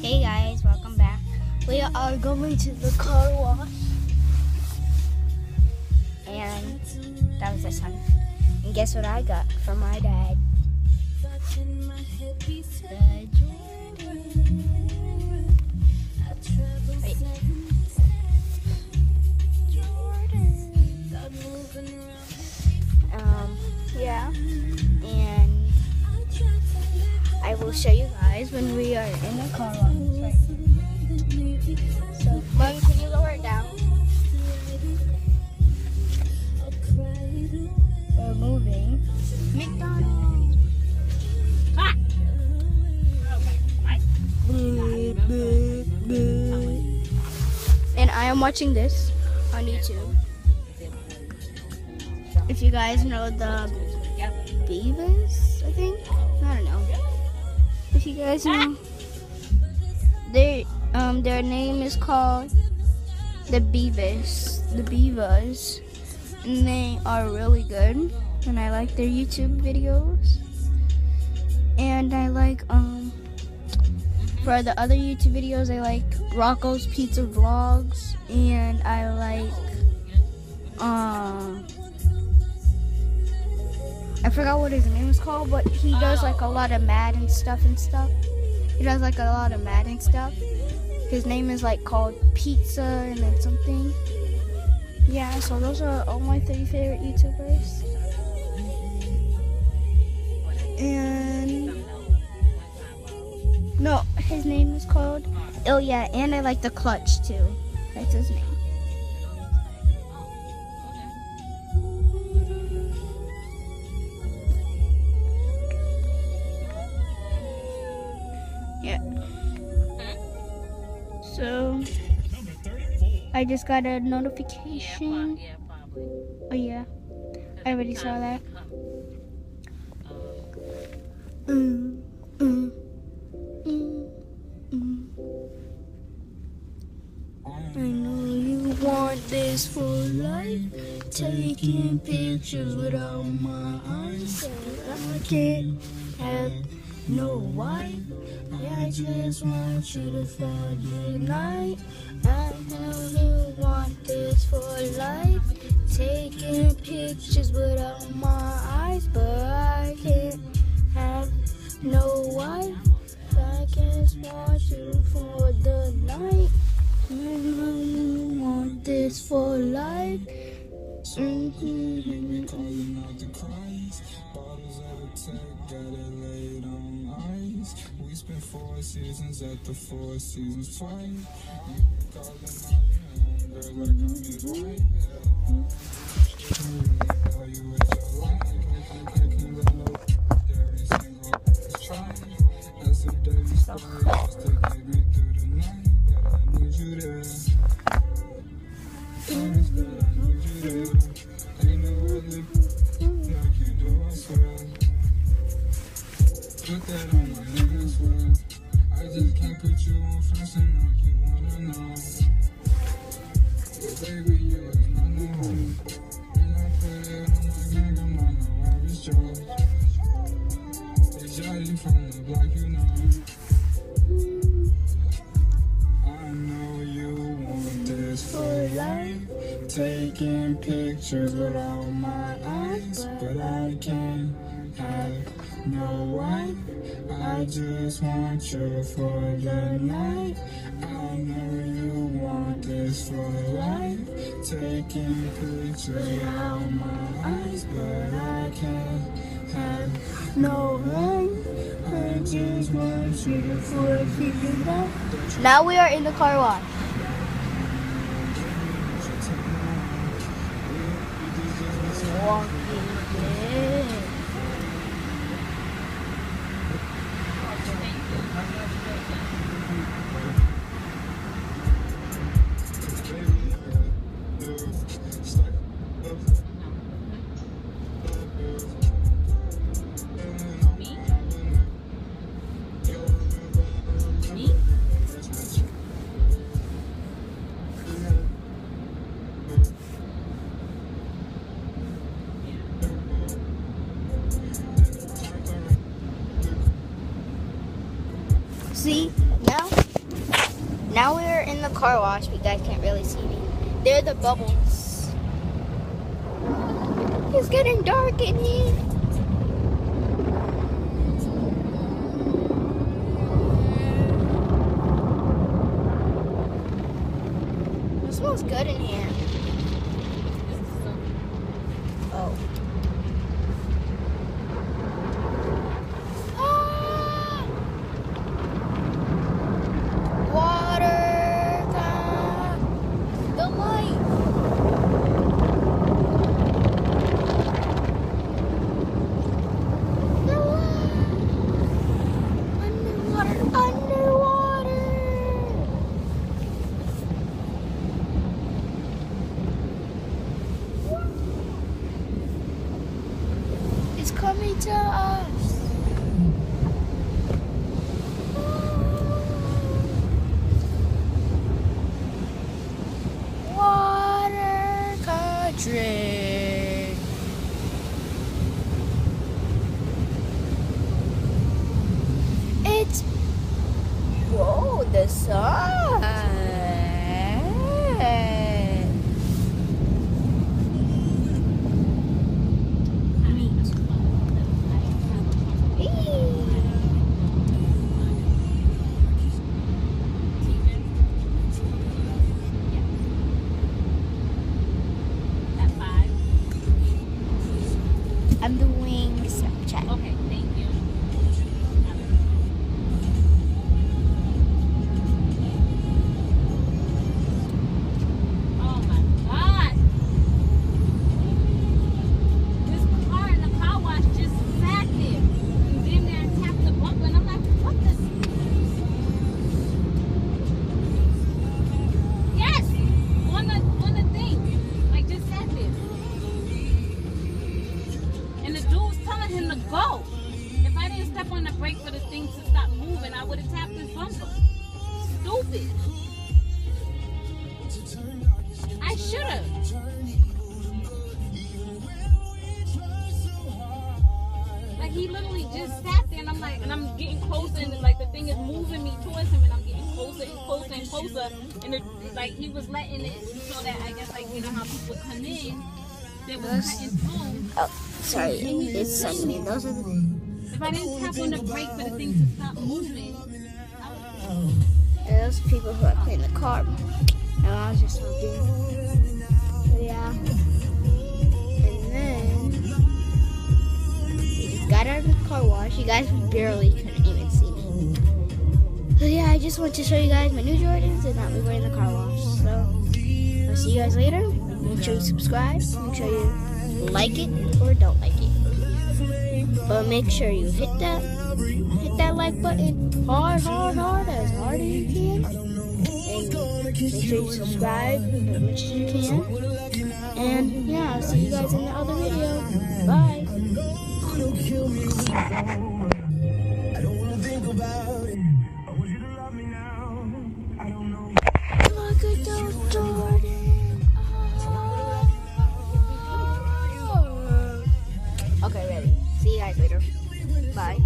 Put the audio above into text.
Hey guys, welcome back. We are going to the car wash. And that was this one. And guess what I got from my dad? The Jordan. Wait. Yeah. And I will show you guys when we are in the car wash. Right. So, Mom, can you lower it down? We're moving. McDonald's. Ah! And I am watching this on YouTube. If you guys know the Beavis, I think. I don't know. If you guys know, their name is called the Beavis, and they are really good. And I like their YouTube videos. And I like for the other YouTube videos, I like Rocco's Pizza Vlogs, and I like I forgot what his name is called, but he does like a lot of Madden stuff and stuff. He does like a lot of Madden stuff. His name is like called Pizza and then something. Yeah, so those are all my 3 favorite YouTubers. And no, his name is called Ilya, and I like the Clutch too. That's his name. Yeah. So I just got a notification. Oh yeah, I already saw that. I know you want this for life. Taking pictures without my eyes. I can't have no wife. I just want you to fly the night. I know you want this for life. Taking pictures without my eyes, but I can't have no wife. I just want you for the night. I know you want this for life. Calling out the cries. Bottles of the tech, got it laid on ice. We spent 4 seasons at the 4 Seasons twice. Calling out the girl like I'm his wife. Tell you what you like. I can't let no every single try. That's a daily story just to get me through the night. But I need you there. Honest, but I need you there. Ain't no other like you do, I swear. Put that on my name, I swear. I just can't put you on flashing like you wanna know. But baby, you is not no hoe. And I put it on my gang, I'm not no average Joe. They shawty from the block, you know. I know you want this for life. Taking pictures without my eyes, but I can't have no wife. I just want you for the night. I know you want this for life. Taking pictures without my eyes, but I can't have no wife. I just want you for the night. Now we are in the car wash. Walking in. Now we're in the car wash. You guys can't really see me. They're the bubbles. It's getting dark in here. It smells good in here. Oh. It's coming to us. Water country. It's whoa, the sun. I'm doing Snapchat. Okay, thank you. Oh my God. This car in the car wash just sat there. And damn near tapped the bumper. And I'm like, what the? Yes! On the thing. Like, just sat there. And the dude was telling him to go. If I didn't step on the brake for the thing to stop moving, I would have tapped his bumper. Stupid. I should have. Like, he literally just sat there, and I'm like, and I'm getting closer, and like the thing is moving me towards him, and I'm getting closer and closer and closer, and it, like he was letting it so that I guess, like, you know how people come in, they was cutting through. Oh, sorry, it's Sunday. Those are the. If I didn't tap on the brake for the thing to stop moving, And those are people who are cleaning the car. And I was just talking. So yeah. And then we just got out of the car wash. You guys barely couldn't even see me. So yeah, I just want to show you guys my new Jordans and that we were in the car wash. So I'll see you guys later. Make sure you subscribe. Make sure you like it or don't like it. But make sure you hit that like button hard as you can. And make sure you subscribe as much as you can. And yeah, I'll see you guys in the other video. Bye. Look at those Jordans. Okay, ready. See you guys later. Bye.